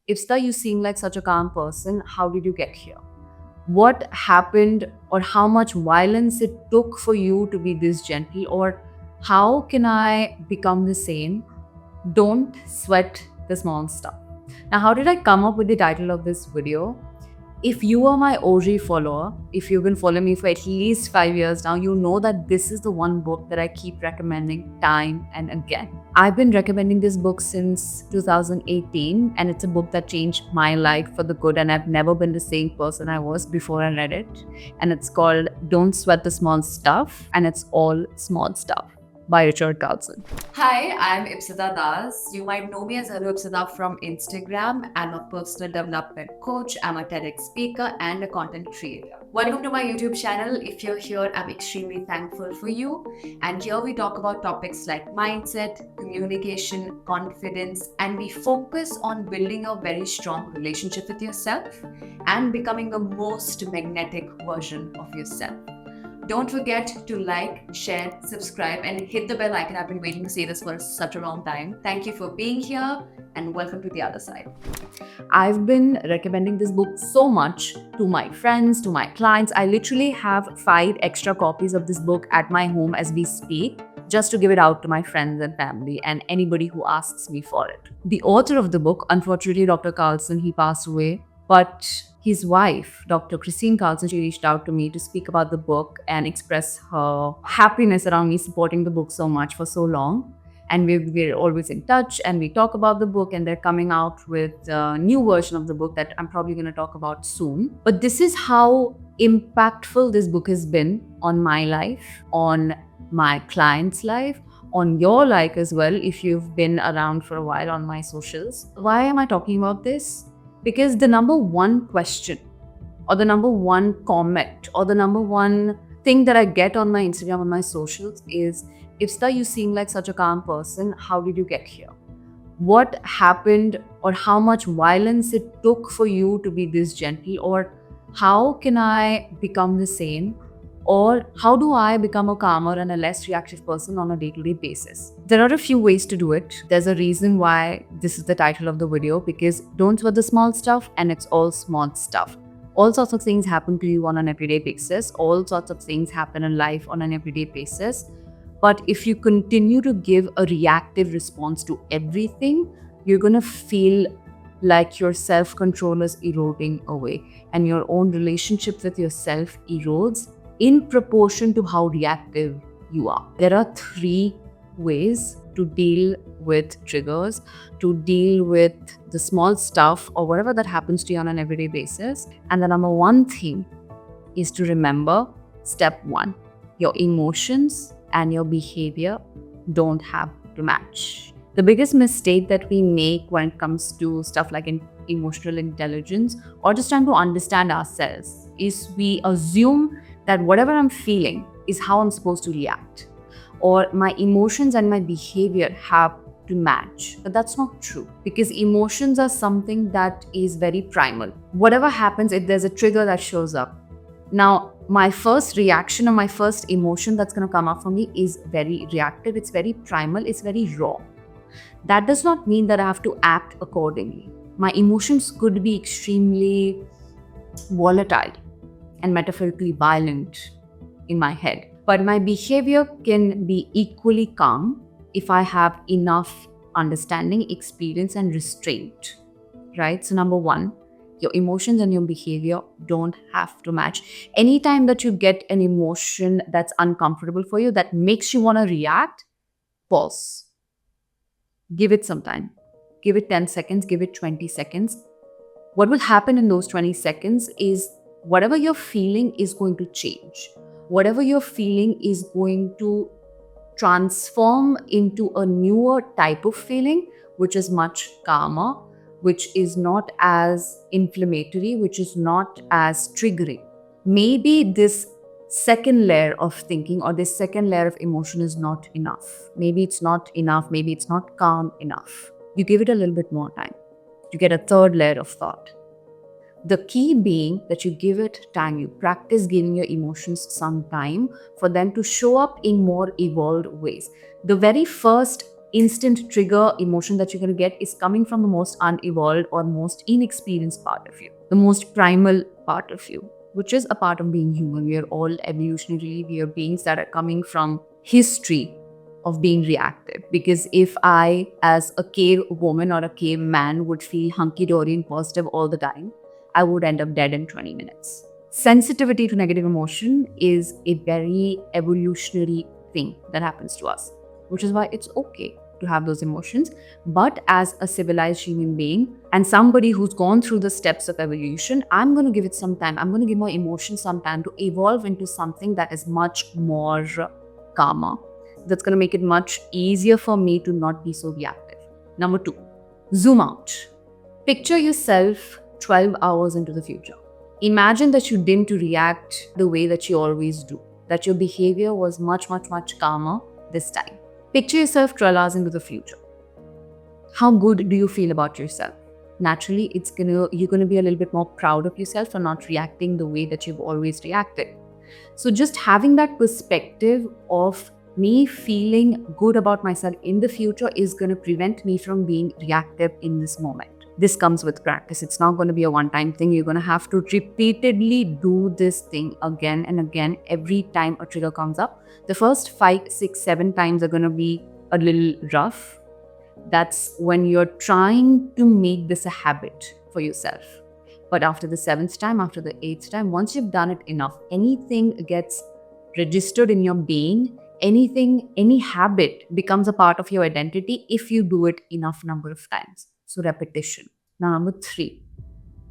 Ipsita, you seem like such a calm person. How did you get here? What happened, or how much violence it took for you to be this gentle, or how can I become the same? Don't sweat the small stuff. Now, how did I come up with the title of this video? If you are my OG follower, if you've been following me for at least 5 years now, you know that this is the one book that I keep recommending time and again. I've been recommending this book since 2018, and it's a book that changed my life for the good, and I've never been the same person I was before I read it. And it's called Don't Sweat the Small Stuff, and it's all small stuff by Richard Carlson. Hi, I'm Ipsita Das. You might know me as Hello Ipsita from Instagram. I'm a personal development coach, I'm a TEDx speaker, and a content creator. Welcome to my YouTube channel. If you're here, I'm extremely thankful for you. And here we talk about topics like mindset, communication, confidence, and we focus on building a very strong relationship with yourself and becoming the most magnetic version of yourself. Don't forget to like, share, subscribe, and hit the bell icon. I've been waiting to say this for such a long time. Thank you for being here, and welcome to the other side. I've been recommending this book so much to my friends, to my clients. I literally have 5 extra copies of this book at my home as we speak, just to give it out to my friends and family and anybody who asks me for it. The author of the book, unfortunately, Dr. Carlson, he passed away, but his wife, Dr. Christine Carlson, she reached out to me to speak about the book and express her happiness around me supporting the book so much for so long. And we're always in touch, and we talk about the book, and they're coming out with a new version of the book that I'm probably going to talk about soon. But this is how impactful this book has been on my life, on my client's life, on your life as well, if you've been around for a while on my socials. Why am I talking about this? Because the number one question, or the number one comment, or the number one thing that I get on my Instagram, on my socials is, Ipsita, you seem like such a calm person. How did you get here? What happened, or how much violence it took for you to be this gentle, or how can I become the same? Or how do I become a calmer and a less reactive person on a day-to-day basis? There are a few ways to do it. There's a reason why this is the title of the video, because don't sweat the small stuff, and it's all small stuff. All sorts of things happen to you on an everyday basis. All sorts of things happen in life on an everyday basis. But if you continue to give a reactive response to everything, you're going to feel like your self-control is eroding away, and your own relationship with yourself erodes in proportion to how reactive you are. There are 3 ways to deal with triggers, to deal with the small stuff or whatever that happens to you on an everyday basis. And the number one thing is to remember step 1. Your emotions and your behavior don't have to match. The biggest mistake that we make when it comes to stuff like emotional intelligence, or just trying to understand ourselves, is we assume that whatever I'm feeling is how I'm supposed to react, or my emotions and my behavior have to match. But that's not true, because emotions are something that is very primal. Whatever happens, if there's a trigger that shows up, now my first reaction or my first emotion that's going to come up for me is very reactive, it's very primal, it's very raw. That does not mean that I have to act accordingly. My emotions could be extremely volatile and metaphorically violent in my head, but my behavior can be equally calm if I have enough understanding, experience, and restraint, right? So number 1, your emotions and your behavior don't have to match. Anytime that you get an emotion that's uncomfortable for you, that makes you want to react, pause. Give it some time. Give it 10 seconds, give it 20 seconds. What will happen in those 20 seconds is whatever you're feeling is going to change. Whatever you're feeling is going to transform into a newer type of feeling, which is much calmer, which is not as inflammatory, which is not as triggering. Maybe this second layer of thinking or this second layer of emotion is not enough. Maybe it's not enough. Maybe it's not calm enough. You give it a little bit more time. You get a third layer of thought. The key being that you give it time. You practice giving your emotions some time for them to show up in more evolved ways. The very first instant trigger emotion that you're going to get is coming from the most unevolved or most inexperienced part of you, the most primal part of you, which is a part of being human. We are all evolutionarily, we are beings that are coming from history of being reactive. Because if I, as a cave woman or a cave man, would feel hunky-dory and positive all the time, I would end up dead in 20 minutes. Sensitivity to negative emotion is a very evolutionary thing that happens to us, which is why it's okay to have those emotions. But as a civilized human being and somebody who's gone through the steps of evolution, I'm going to give it some time. I'm going to give my emotions some time to evolve into something that is much more calmer. That's going to make it much easier for me to not be so reactive. Number 2, zoom out. Picture yourself 12 hours into the future. Imagine that you didn't react the way that you always do, that your behavior was much, much, much calmer this time. Picture yourself 12 hours into the future. How good do you feel about yourself? Naturally, you're gonna be a little bit more proud of yourself for not reacting the way that you've always reacted. So just having that perspective of me feeling good about myself in the future is going to prevent me from being reactive in this moment. This comes with practice. It's not going to be a one-time thing. You're going to have to repeatedly do this thing again and again every time a trigger comes up. The first 5, 6, 7 times are going to be a little rough. That's when you're trying to make this a habit for yourself. But after the 7th time, after the 8th time, once you've done it enough, anything gets registered in your being. Any habit becomes a part of your identity if you do it enough number of times. So repetition. Now, number 3,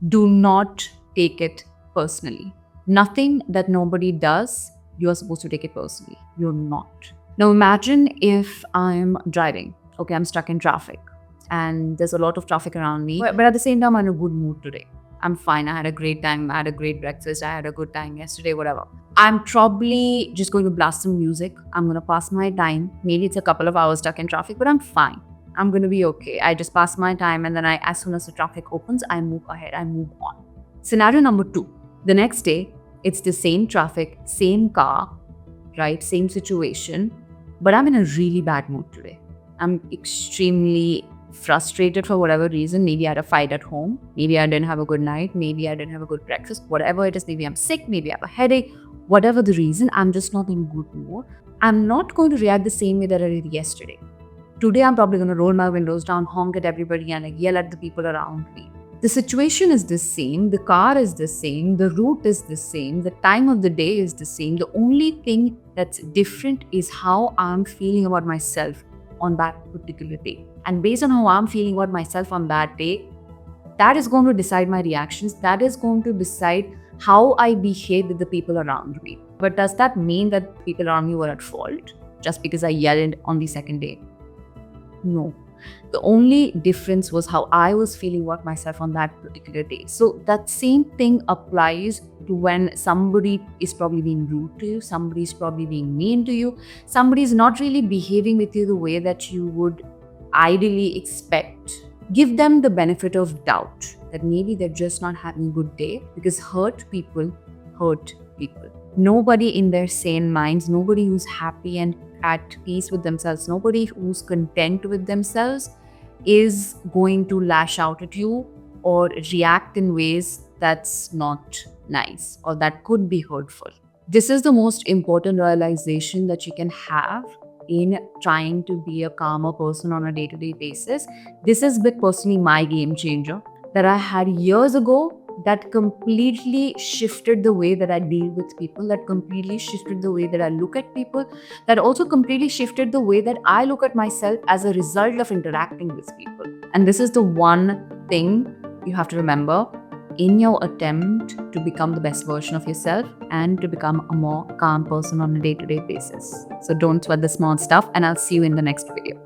do not take it personally. Nothing that nobody does, you're supposed to take it personally. You're not. Now imagine if I'm driving. Okay, I'm stuck in traffic and there's a lot of traffic around me. But at the same time, I'm in a good mood today. I'm fine. I had a great time. I had a great breakfast. I had a good time yesterday, whatever. I'm probably just going to blast some music. I'm going to pass my time. Maybe it's a couple of hours stuck in traffic, but I'm fine. I'm going to be okay. I just pass my time and then as soon as the traffic opens, I move ahead. I move on. Scenario number 2. The next day, it's the same traffic, same car, right? Same situation, but I'm in a really bad mood today. I'm extremely frustrated for whatever reason. Maybe I had a fight at home. Maybe I didn't have a good night. Maybe I didn't have a good breakfast. Whatever it is, maybe I'm sick. Maybe I have a headache. Whatever the reason, I'm just not in a good mood. I'm not going to react the same way that I did yesterday. Today, I'm probably going to roll my windows down, honk at everybody, and yell at the people around me. The situation is the same. The car is the same. The route is the same. The time of the day is the same. The only thing that's different is how I'm feeling about myself on that particular day. And based on how I'm feeling about myself on that day, that is going to decide my reactions. That is going to decide how I behave with the people around me. But does that mean that people around me were at fault just because I yelled on the second day? No. The only difference was how I was feeling about myself on that particular day. So that same thing applies to when somebody is probably being rude to you, somebody is probably being mean to you, somebody is not really behaving with you the way that you would ideally expect. Give them the benefit of doubt that maybe they're just not having a good day, because hurt people hurt people. Nobody in their sane minds, nobody who's happy and at peace with themselves, nobody who's content with themselves is going to lash out at you or react in ways that's not nice or that could be hurtful. This is the most important realization that you can have in trying to be a calmer person on a day-to-day basis. This has been personally my game changer that I had years ago, that completely shifted the way that I deal with people, that completely shifted the way that I look at people, that also completely shifted the way that I look at myself as a result of interacting with people. And this is the one thing you have to remember in your attempt to become the best version of yourself and to become a more calm person on a day-to-day basis. So don't sweat the small stuff, and I'll see you in the next video.